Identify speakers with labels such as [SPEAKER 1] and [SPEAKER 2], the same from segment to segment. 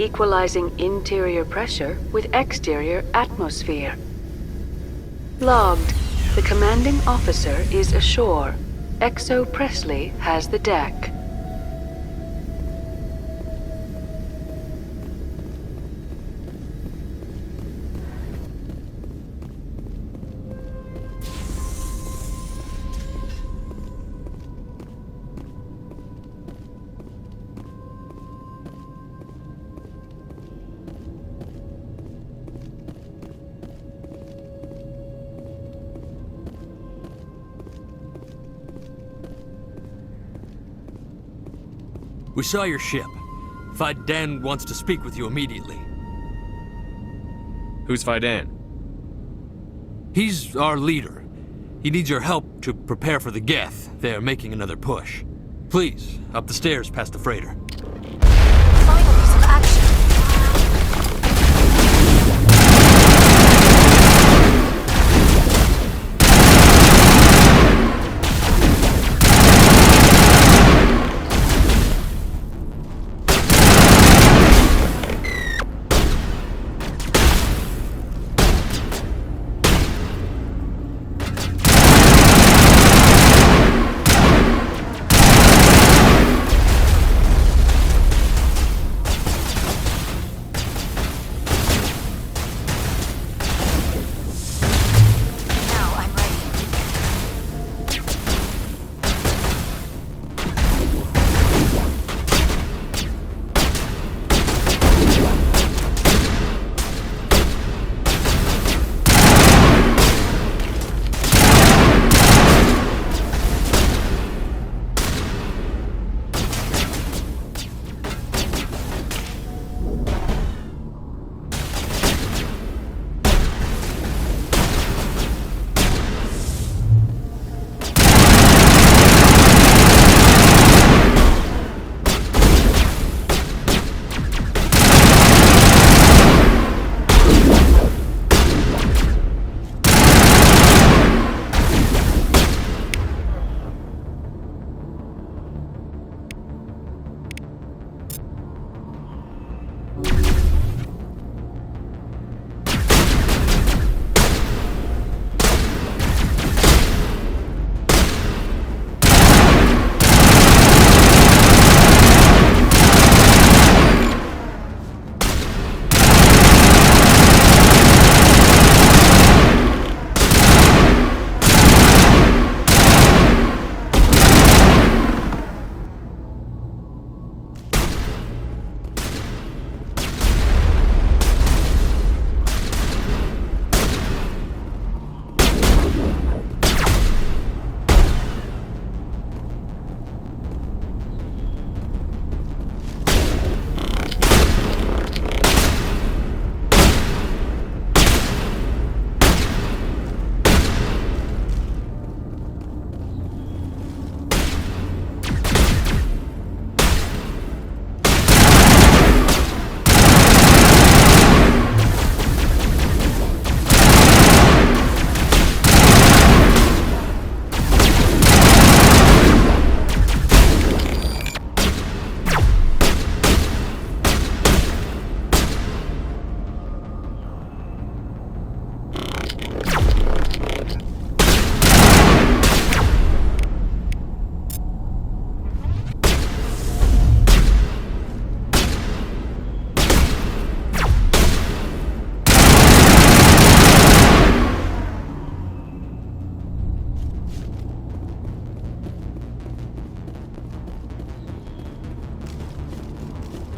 [SPEAKER 1] equalizing interior pressure with exterior atmosphere. Logged. The commanding officer is ashore. Exo Presley has the deck.
[SPEAKER 2] We saw your ship. Faidan wants to speak with you immediately.
[SPEAKER 3] Who's Faidan?
[SPEAKER 2] He's our leader. He needs your help to prepare for the Geth. They're making another push. Please, up the stairs past the freighter.
[SPEAKER 4] Finally, some action.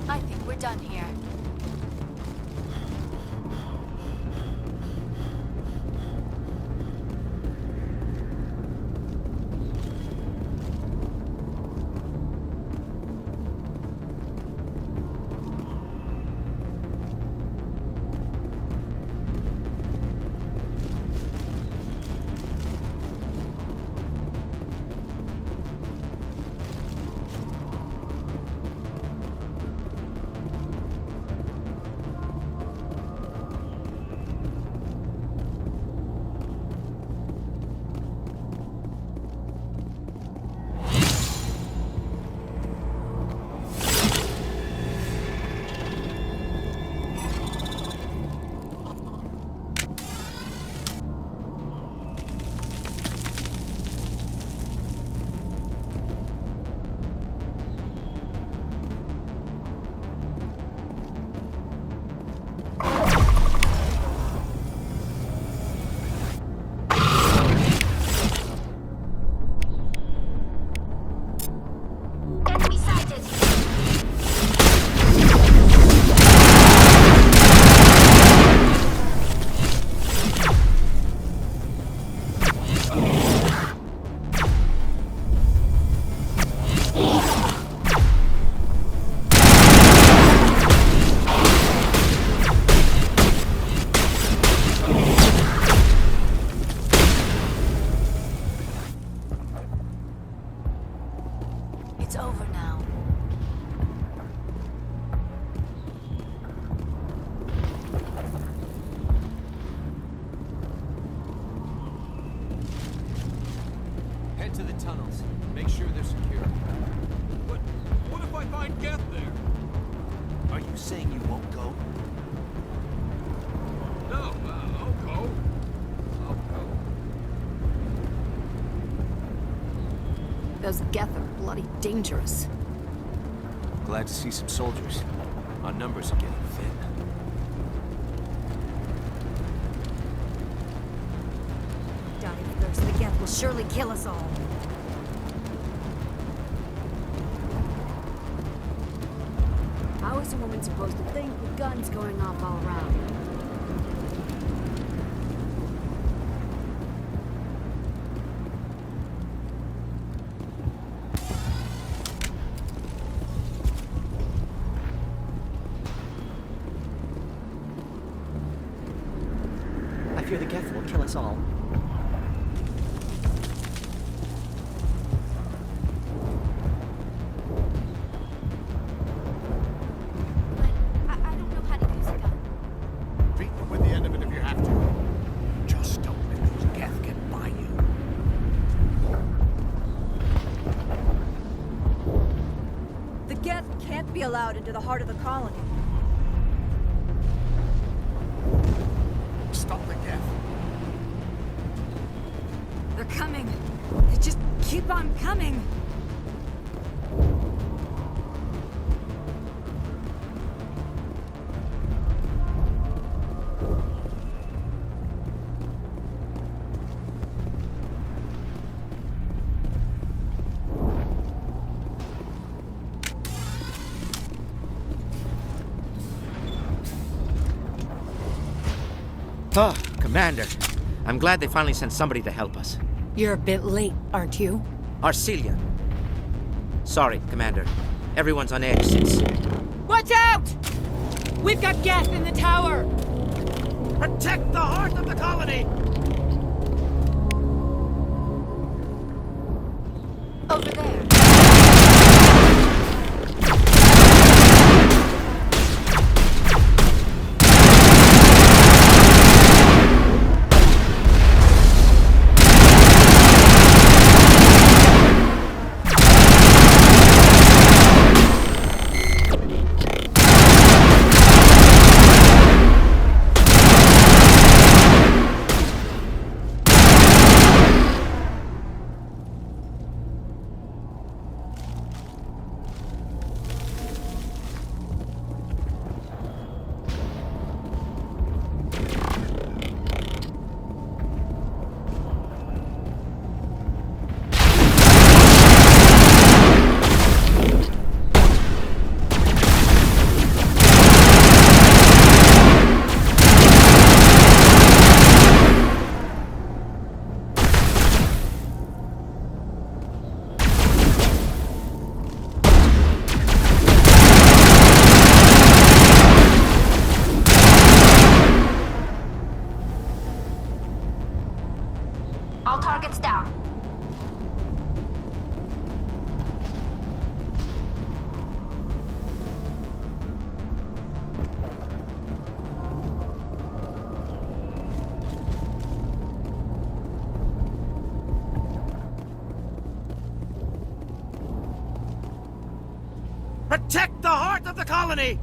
[SPEAKER 4] I think we're done here.
[SPEAKER 2] the tunnels. Make sure they're secure. But what if I find Geth there?
[SPEAKER 3] Are you saying you won't go?
[SPEAKER 2] No, I'll go. I'll go.
[SPEAKER 5] Those Geth are bloody dangerous.
[SPEAKER 3] Glad to see some soldiers. Our numbers are getting thin.
[SPEAKER 5] Dying of thirst, the Geth will surely kill us all. How is a woman supposed to think with guns going off all around?
[SPEAKER 6] I fear the Geth will kill us all.
[SPEAKER 4] But I don't know how to use a gun.
[SPEAKER 3] Beat them with the end of it if you have to. Just don't let those Geth get by you.
[SPEAKER 5] The Geth can't be allowed into the heart of the colony.
[SPEAKER 3] Stop the Geth.
[SPEAKER 5] They're coming. They just keep on coming.
[SPEAKER 6] Oh, Commander. I'm glad they finally sent somebody to help us.
[SPEAKER 5] You're a bit late, aren't you?
[SPEAKER 6] Arcelia. Sorry, Commander. Everyone's on edge since...
[SPEAKER 7] Watch out! We've got Geth in the tower!
[SPEAKER 3] Protect the heart of the colony!
[SPEAKER 4] Over there. All targets down.
[SPEAKER 3] Protect the heart of the colony!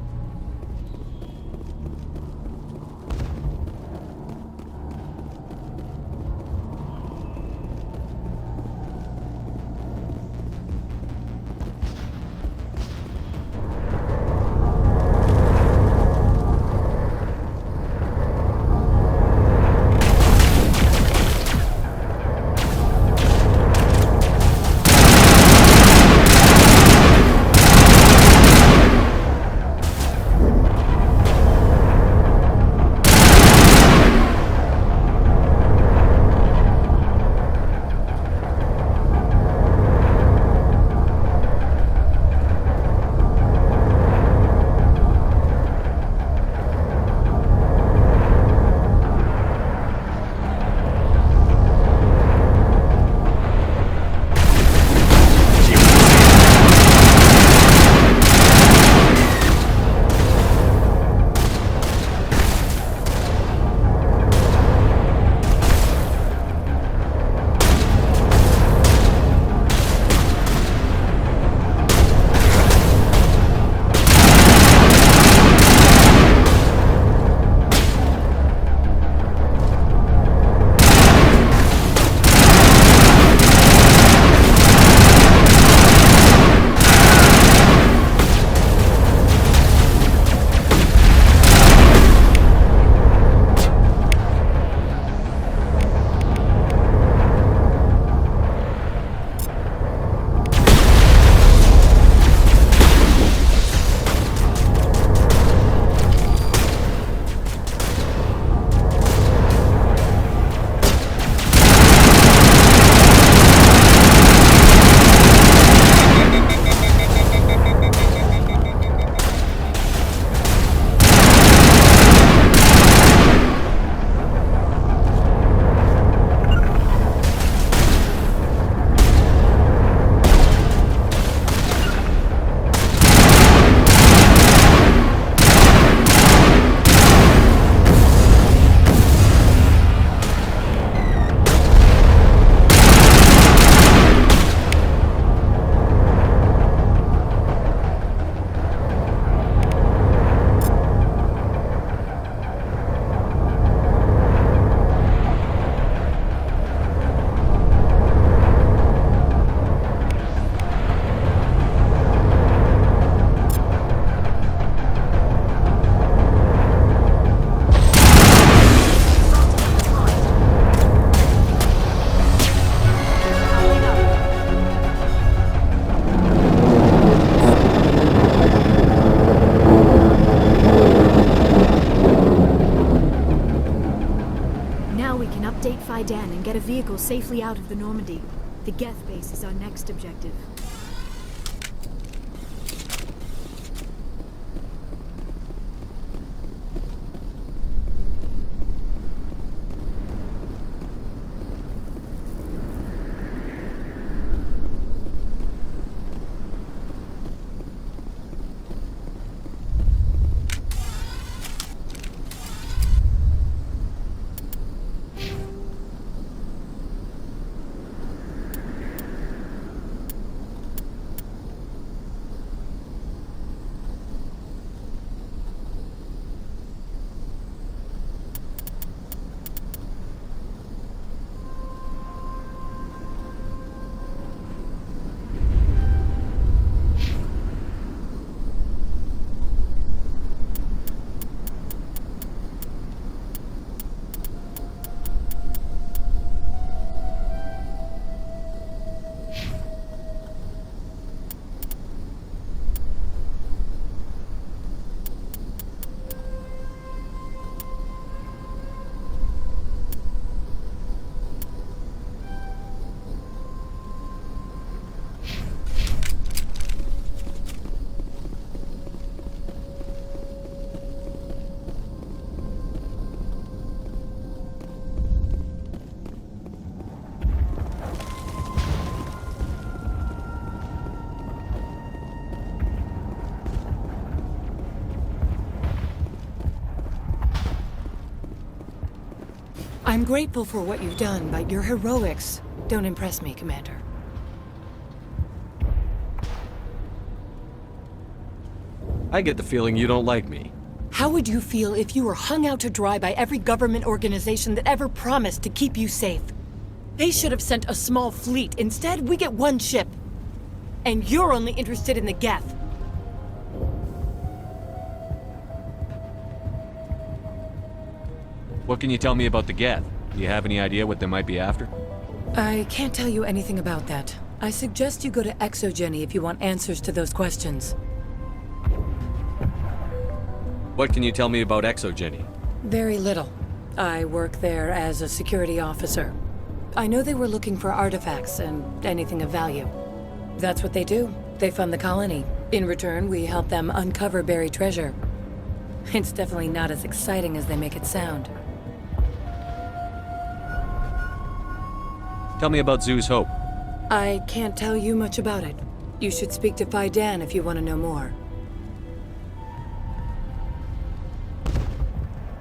[SPEAKER 5] Dan and get a vehicle safely out of the Normandy. The Geth base is our next objective.
[SPEAKER 8] I'm grateful for what you've done, but your heroics don't impress me, Commander.
[SPEAKER 2] I get the feeling you don't like me.
[SPEAKER 8] How would you feel if you were hung out to dry by every government organization that ever promised to keep you safe? They should have sent a small fleet. Instead, we get one ship. And you're only interested in the Geth.
[SPEAKER 9] What can you tell me about the Geth? Do you have any idea what they might be after?
[SPEAKER 8] I can't tell you anything about that. I suggest you go to Exogeny if you want answers to those questions.
[SPEAKER 9] What can you tell me about Exogeny?
[SPEAKER 8] Very little. I work there as a security officer. I know they were looking for artifacts and anything of value. That's what they do. They fund the colony. In return, we help them uncover buried treasure. It's definitely not as exciting as they make it sound.
[SPEAKER 9] Tell me about Zoo's Hope.
[SPEAKER 8] I can't tell you much about it. You should speak to Dan if you want to know more.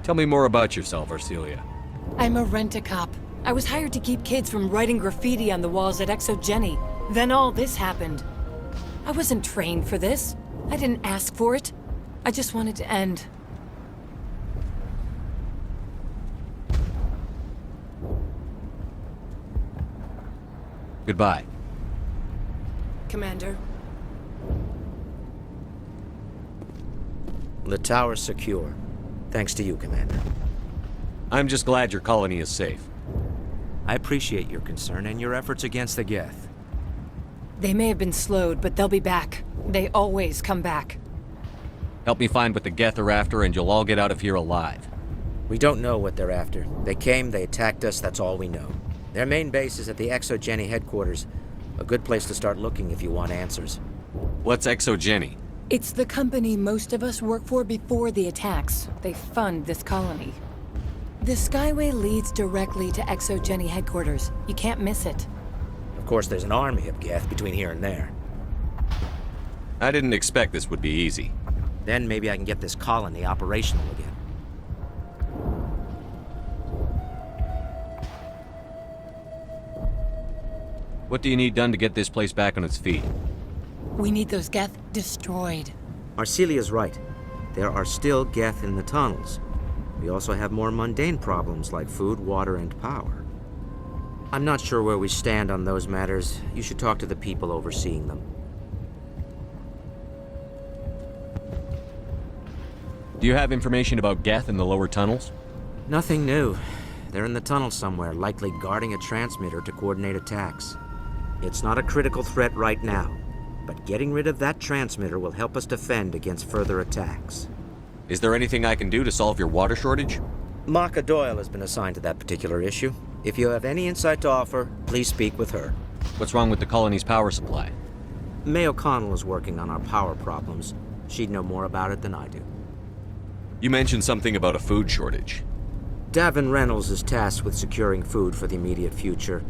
[SPEAKER 9] Tell me more about yourself, Arcelia.
[SPEAKER 8] I'm a rent-a-cop. I was hired to keep kids from writing graffiti on the walls at Exogeny. Then all this happened. I wasn't trained for this. I didn't ask for it. I just wanted to end.
[SPEAKER 9] Goodbye.
[SPEAKER 8] Commander.
[SPEAKER 6] The tower's secure. Thanks to you, Commander.
[SPEAKER 9] I'm just glad your colony is safe.
[SPEAKER 6] I appreciate your concern and your efforts against the Geth.
[SPEAKER 8] They may have been slowed, but they'll be back. They always come back.
[SPEAKER 9] Help me find what the Geth are after and you'll all get out of here alive.
[SPEAKER 6] We don't know what they're after. They came, they attacked us, that's all we know. Their main base is at the Exogeny headquarters. A good place to start looking if you want answers.
[SPEAKER 9] What's Exogeny?
[SPEAKER 8] It's the company most of us work for before the attacks. They fund this colony. The Skyway leads directly to Exogeny headquarters. You can't miss it.
[SPEAKER 6] Of course, there's an army of Geth between here and there.
[SPEAKER 9] I didn't expect this would be easy.
[SPEAKER 6] Then maybe I can get this colony operational again.
[SPEAKER 9] What do you need done to get this place back on its feet?
[SPEAKER 8] We need those Geth destroyed.
[SPEAKER 6] Arcelia's right. There are still Geth in the tunnels. We also have more mundane problems like food, water, and power. I'm not sure where we stand on those matters. You should talk to the people overseeing them.
[SPEAKER 9] Do you have information about Geth in the lower tunnels?
[SPEAKER 6] Nothing new. They're in the tunnel somewhere, likely guarding a transmitter to coordinate attacks. It's not a critical threat right now, but getting rid of that transmitter will help us defend against further attacks.
[SPEAKER 9] Is there anything I can do to solve your water shortage?
[SPEAKER 6] Maka Doyle has been assigned to that particular issue. If you have any insight to offer, please speak with her.
[SPEAKER 9] What's wrong with the colony's power supply?
[SPEAKER 6] May O'Connell is working on our power problems. She'd know more about it than I do.
[SPEAKER 9] You mentioned something about a food shortage.
[SPEAKER 6] Davin Reynolds is tasked with securing food for the immediate future.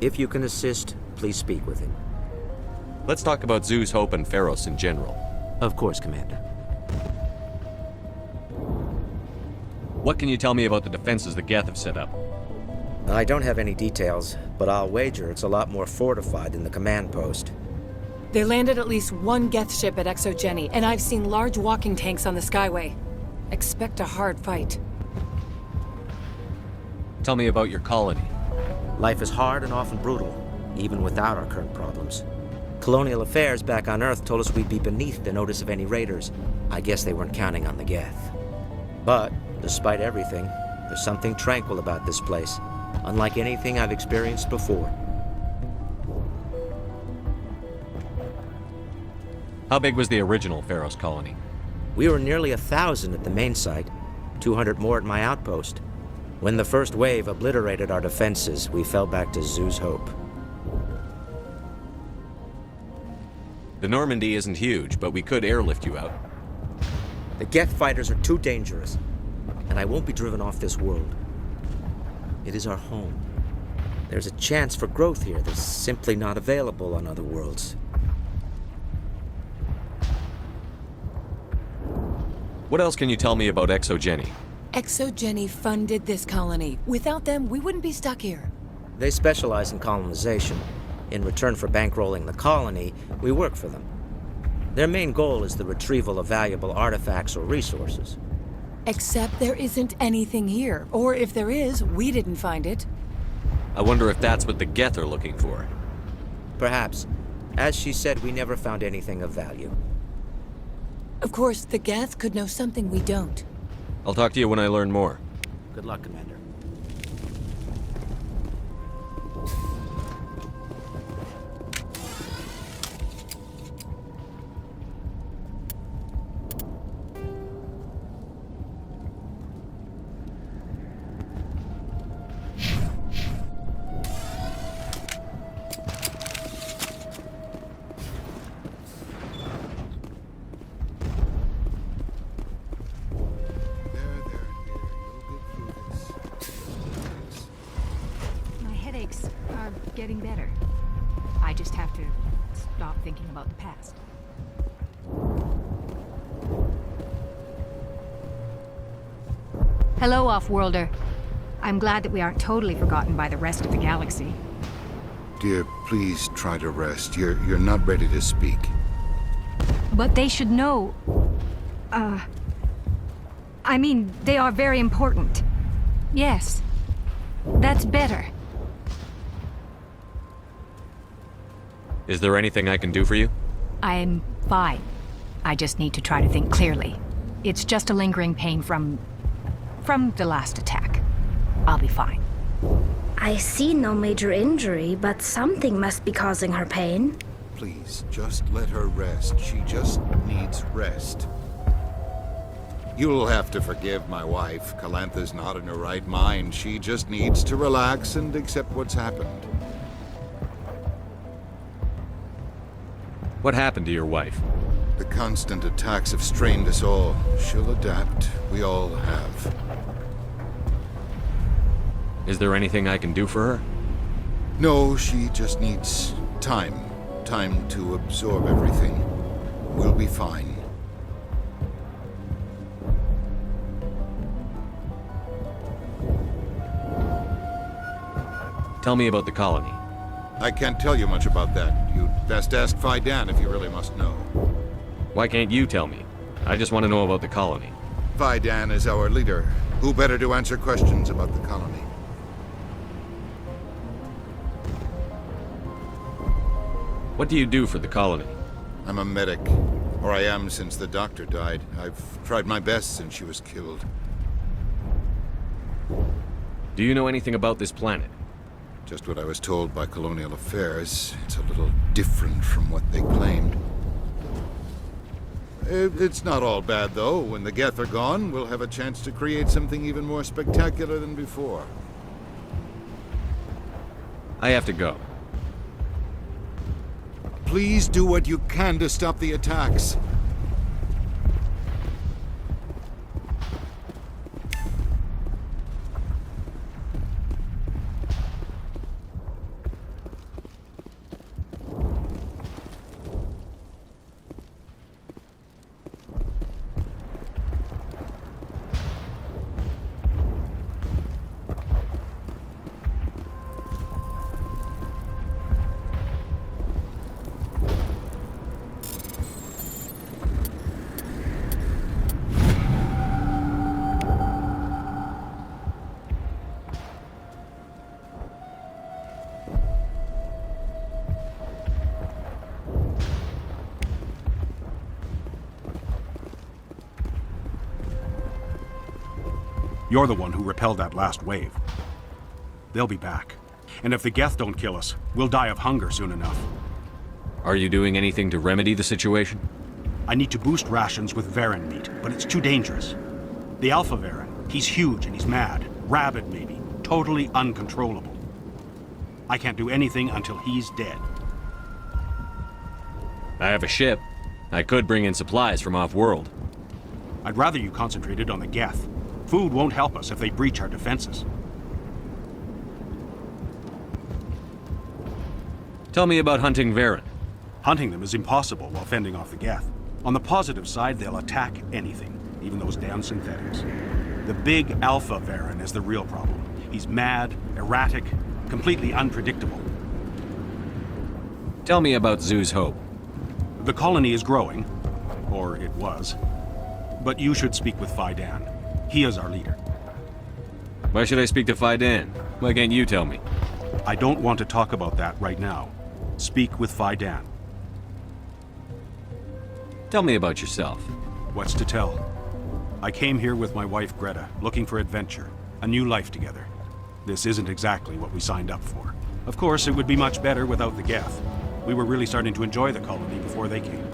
[SPEAKER 6] If you can assist, please speak with him.
[SPEAKER 9] Let's talk about Zoo's Hope and FEROS in general.
[SPEAKER 6] Of course, Commander.
[SPEAKER 9] What can you tell me about the defenses the Geth have set up?
[SPEAKER 6] I don't have any details, but I'll wager it's a lot more fortified than the command post.
[SPEAKER 8] They landed at least one Geth ship at Exogeny, and I've seen large walking tanks on the Skyway. Expect a hard fight.
[SPEAKER 9] Tell me about your colony.
[SPEAKER 6] Life is hard and often brutal, even without our current problems. Colonial Affairs back on Earth told us we'd be beneath the notice of any raiders. I guess they weren't counting on the Geth. But, despite everything, there's something tranquil about this place, unlike anything I've experienced before.
[SPEAKER 9] How big was the original FEROS colony?
[SPEAKER 6] We were nearly 1,000 at the main site, 200 more at my outpost. When the first wave obliterated our defenses, we fell back to Zoo's Hope.
[SPEAKER 9] The Normandy isn't huge, but we could airlift you out.
[SPEAKER 6] The Geth fighters are too dangerous, and I won't be driven off this world. It is our home. There's a chance for growth here that's simply not available on other worlds.
[SPEAKER 9] What else can you tell me about Exogeny?
[SPEAKER 8] Exogeny funded this colony. Without them, we wouldn't be stuck here.
[SPEAKER 6] They specialize in colonization. In return for bankrolling the colony, we work for them. Their main goal is the retrieval of valuable artifacts or resources.
[SPEAKER 8] Except there isn't anything here. Or if there is, we didn't find it.
[SPEAKER 9] I wonder if that's what the Geth are looking for.
[SPEAKER 6] Perhaps. As she said, we never found anything of value.
[SPEAKER 8] Of course, the Geth could know something we don't.
[SPEAKER 9] I'll talk to you when I learn more.
[SPEAKER 6] Good luck, Commander.
[SPEAKER 10] Getting better. I just have to stop thinking about the past. Hello, Off-Worlder. I'm glad that we aren't totally forgotten by the rest of the galaxy.
[SPEAKER 3] Dear, please try to rest. You're not ready to speak.
[SPEAKER 10] But they should know... I mean, they are very important. Yes. That's better.
[SPEAKER 9] Is there anything I can do for you?
[SPEAKER 10] I'm fine. I just need to try to think clearly. It's just a lingering pain from the last attack. I'll be fine.
[SPEAKER 4] I see no major injury, but something must be causing her pain.
[SPEAKER 3] Please, just let her rest. She just needs rest. You'll have to forgive my wife. Calantha's not in her right mind. She just needs to relax and accept what's happened.
[SPEAKER 9] What happened to your wife?
[SPEAKER 3] The constant attacks have strained us all. She'll adapt. We all have.
[SPEAKER 9] Is there anything I can do for her?
[SPEAKER 3] No, she just needs time. Time to absorb everything. We'll be fine.
[SPEAKER 9] Tell me about the colony.
[SPEAKER 3] I can't tell you much about that. You'd best ask Fidan if you really must know.
[SPEAKER 9] Why can't you tell me? I just want to know about the colony.
[SPEAKER 3] Fidan is our leader. Who better to answer questions about the colony?
[SPEAKER 9] What do you do for the colony?
[SPEAKER 3] I'm a medic. Or I am since the doctor died. I've tried my best since she was killed.
[SPEAKER 9] Do you know anything about this planet?
[SPEAKER 3] Just what I was told by Colonial Affairs. It's a little different from what they claimed. It's not all bad, though. When the Geth are gone, we'll have a chance to create something even more spectacular than before.
[SPEAKER 9] I have to go.
[SPEAKER 3] Please do what you can to stop the attacks.
[SPEAKER 11] You're the one who repelled that last wave. They'll be back. And if the Geth don't kill us, we'll die of hunger soon enough.
[SPEAKER 9] Are you doing anything to remedy the situation?
[SPEAKER 11] I need to boost rations with Varen meat, but it's too dangerous. The Alpha Varen, he's huge and he's mad. Rabid, maybe. Totally uncontrollable. I can't do anything until he's dead.
[SPEAKER 9] I have a ship. I could bring in supplies from off-world.
[SPEAKER 11] I'd rather you concentrated on the Geth. Food won't help us if they breach our defenses.
[SPEAKER 9] Tell me about hunting Varen.
[SPEAKER 11] Hunting them is impossible while fending off the Geth. On the positive side, they'll attack anything, even those damn synthetics. The big Alpha Varen is the real problem. He's mad, erratic, completely unpredictable.
[SPEAKER 9] Tell me about Zoo's Hope.
[SPEAKER 11] The colony is growing, or it was. But you should speak with Faidan. He is our leader.
[SPEAKER 9] Why should I speak to Faidan? Why can't you tell me?
[SPEAKER 11] I don't want to talk about that right now. Speak with Faidan.
[SPEAKER 9] Tell me about yourself.
[SPEAKER 11] What's to tell? I came here with my wife Greta, looking for adventure, a new life together. This isn't exactly what we signed up for. Of course, it would be much better without the Geth. We were really starting to enjoy the colony before they came.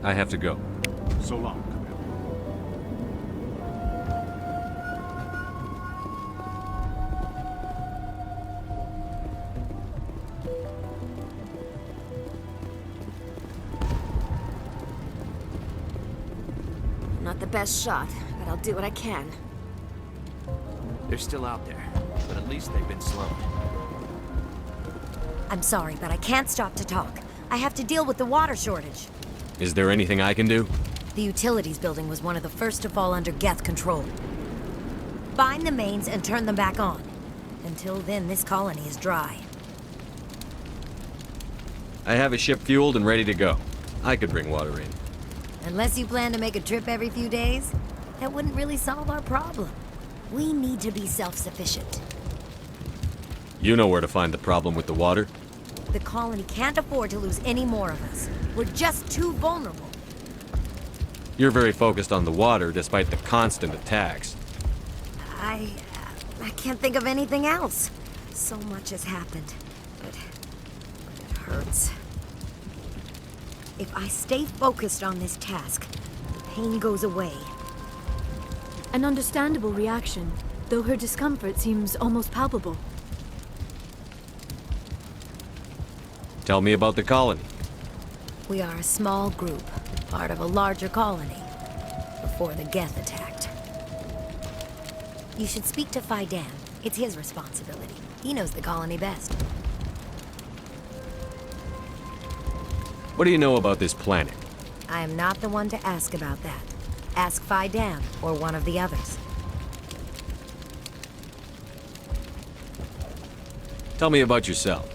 [SPEAKER 9] I have to go.
[SPEAKER 11] So long, Commander.
[SPEAKER 5] Not the best shot, but I'll do what I can.
[SPEAKER 12] They're still out there, but at least they've been slowed.
[SPEAKER 13] I'm sorry, but I can't stop to talk. I have to deal with the water shortage.
[SPEAKER 9] Is there anything I can do?
[SPEAKER 13] The utilities building was one of the first to fall under Geth control. Bind the mains and turn them back on. Until then, this colony is dry.
[SPEAKER 9] I have a ship fueled and ready to go. I could bring water in.
[SPEAKER 13] Unless you plan to make a trip every few days, that wouldn't really solve our problem. We need to be self-sufficient.
[SPEAKER 9] You know where to find the problem with the water?
[SPEAKER 13] The colony can't afford to lose any more of us. We're just too vulnerable.
[SPEAKER 9] You're very focused on the water despite the constant attacks.
[SPEAKER 13] I can't think of anything else. So much has happened, but it hurts. If I stay focused on this task, the pain goes away.
[SPEAKER 5] An understandable reaction, though her discomfort seems almost palpable.
[SPEAKER 9] Tell me about the colony.
[SPEAKER 13] We are a small group, part of a larger colony, before the Geth attacked. You should speak to Faidan. It's his responsibility. He knows the colony best.
[SPEAKER 9] What do you know about this planet?
[SPEAKER 13] I am not the one to ask about that. Ask Faidan or one of the others.
[SPEAKER 9] Tell me about yourself.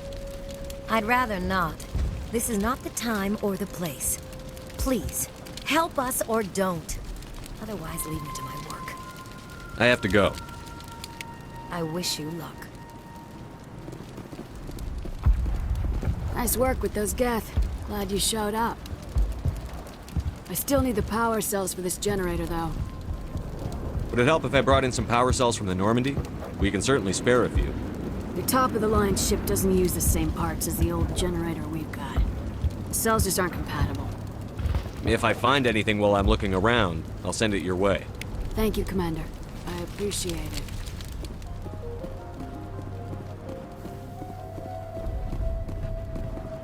[SPEAKER 13] I'd rather not. This is not the time or the place. Please, help us or don't. Otherwise, leave me to my work.
[SPEAKER 9] I have to go.
[SPEAKER 13] I wish you luck.
[SPEAKER 5] Nice work with those Geth. Glad you showed up. I still need the power cells for this generator, though.
[SPEAKER 9] Would it help if I brought in some power cells from the Normandy? We can certainly spare a few.
[SPEAKER 5] Your top-of-the-line ship doesn't use the same parts as the old generator we've got. The cells just aren't compatible.
[SPEAKER 9] If I find anything while I'm looking around, I'll send it your way.
[SPEAKER 5] Thank you, Commander. I appreciate it.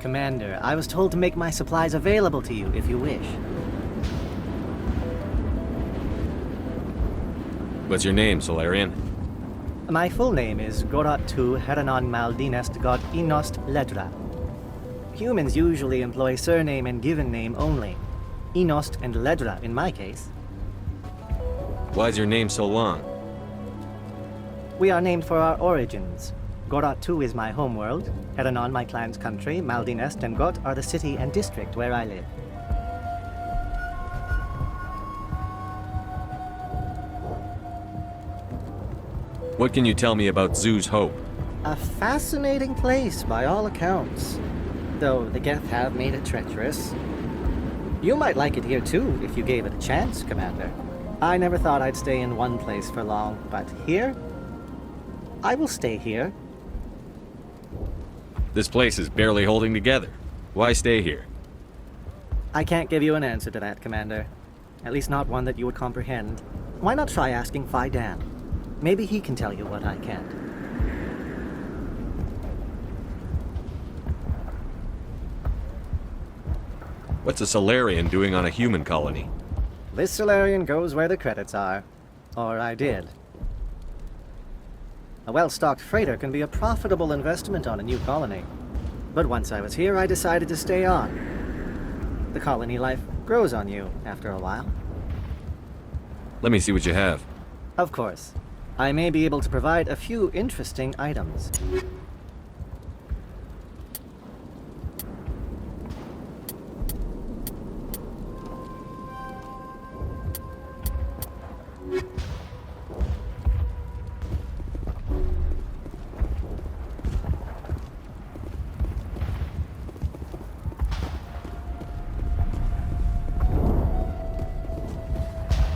[SPEAKER 14] Commander, I was told to make my supplies available to you if you wish.
[SPEAKER 9] What's your name, Solarian?
[SPEAKER 14] My full name is Goratu Heranon Maldinest God Inost Ledra. Humans usually employ surname and given name only. Inost and Ledra in my case.
[SPEAKER 9] Why's your name so long?
[SPEAKER 14] We are named for our origins. Goratu is my homeworld, Heranon my clan's country, Maldinest and Got are the city and district where I live.
[SPEAKER 9] What can you tell me about Zoo's Hope?
[SPEAKER 14] A fascinating place by all accounts, though the Geth have made it treacherous. You might like it here too if you gave it a chance, Commander. I never thought I'd stay in one place for long, but here? I will stay here.
[SPEAKER 9] This place is barely holding together. Why stay here?
[SPEAKER 14] I can't give you an answer to that, Commander. At least not one that you would comprehend. Why not try asking Fidan? Maybe he can tell you what I can't.
[SPEAKER 9] What's a Solarian doing on a human colony?
[SPEAKER 14] This Solarian goes where the credits are. Or I did. A well-stocked freighter can be a profitable investment on a new colony. But once I was here, I decided to stay on. The colony life grows on you after a while.
[SPEAKER 9] Let me see what you have.
[SPEAKER 14] Of course. I may be able to provide a few interesting items.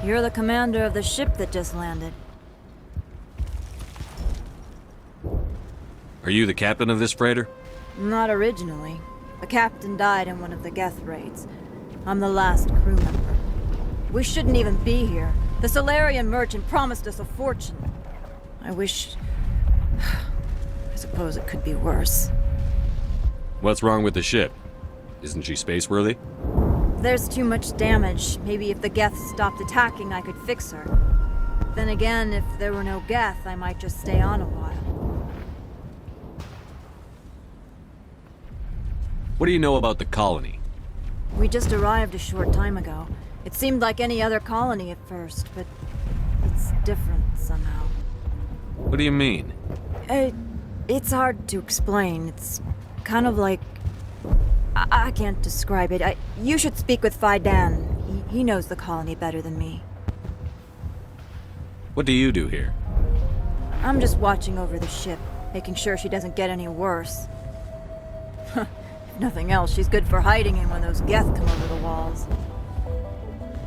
[SPEAKER 15] You're the commander of the ship that just landed.
[SPEAKER 9] Are you the captain of this freighter?
[SPEAKER 15] Not originally. The captain died in one of the Geth raids. I'm the last crew member. We shouldn't even be here. The Solarian merchant promised us a fortune. I wish... I suppose it could be worse.
[SPEAKER 9] What's wrong with the ship? Isn't she spaceworthy?
[SPEAKER 15] There's too much damage. Maybe if the Geth stopped attacking, I could fix her. Then again, if there were no Geth, I might just stay on a while.
[SPEAKER 9] What do you know about the colony?
[SPEAKER 15] We just arrived a short time ago. It seemed like any other colony at first, but it's different somehow.
[SPEAKER 9] What do you mean?
[SPEAKER 15] It's hard to explain. It's kind of like... I can't describe it. You should speak with Fidan. He knows the colony better than me.
[SPEAKER 9] What do you do here?
[SPEAKER 15] I'm just watching over the ship, making sure she doesn't get any worse. If nothing else, she's good for hiding in when those Geth come over the walls.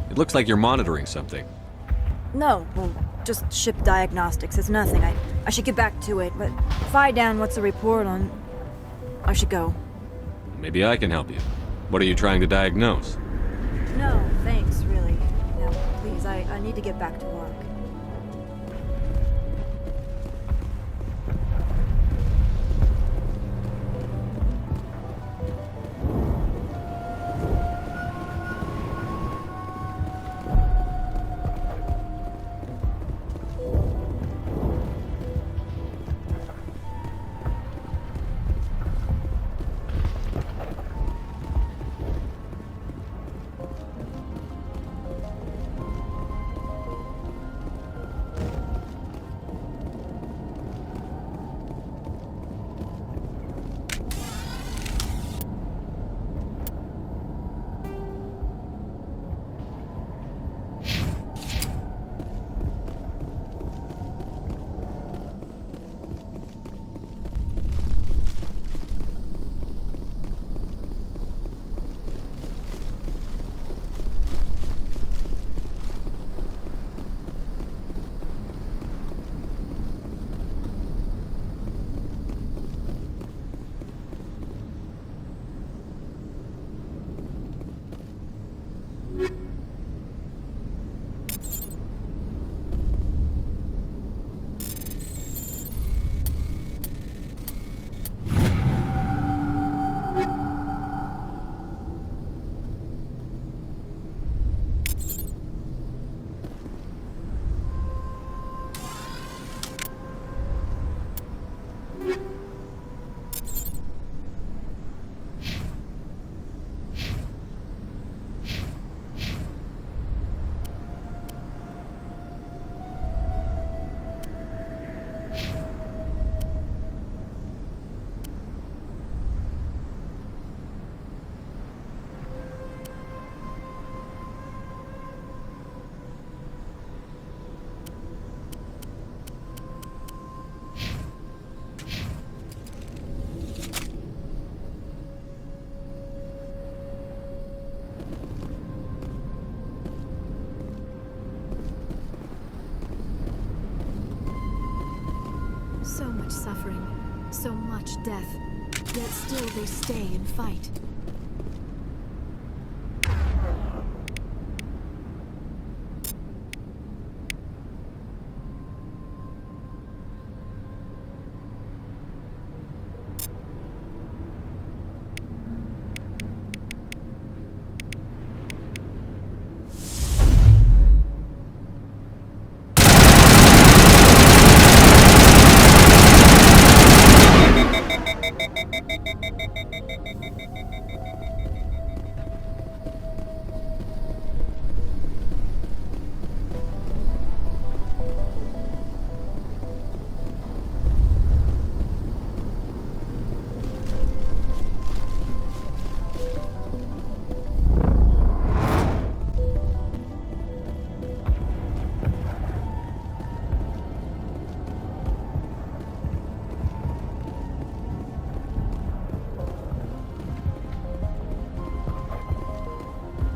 [SPEAKER 9] It looks like you're monitoring something.
[SPEAKER 15] No, well, just ship diagnostics. It's nothing. I should get back to it, but Fidan, what's the report on... I should go.
[SPEAKER 9] Maybe I can help you. What are you trying to diagnose?
[SPEAKER 15] No, thanks, really. Now, please, I need to get back to work.
[SPEAKER 5] suffering, so much death, yet still they stay and fight.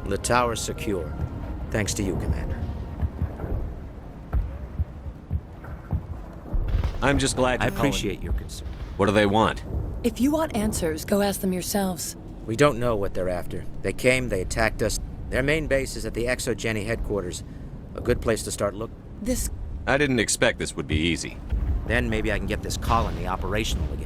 [SPEAKER 6] The tower's secure. Thanks to you, Commander.
[SPEAKER 9] I'm just glad
[SPEAKER 6] I
[SPEAKER 9] you
[SPEAKER 6] appreciate your concern.
[SPEAKER 9] What do they want?
[SPEAKER 8] If you want answers, go ask them yourselves.
[SPEAKER 6] We don't know what they're after. They came, they attacked us. Their main base is at the ExoGeni headquarters. A good place to start
[SPEAKER 8] This...
[SPEAKER 9] I didn't expect this would be easy.
[SPEAKER 6] Then maybe I can get this colony operational again.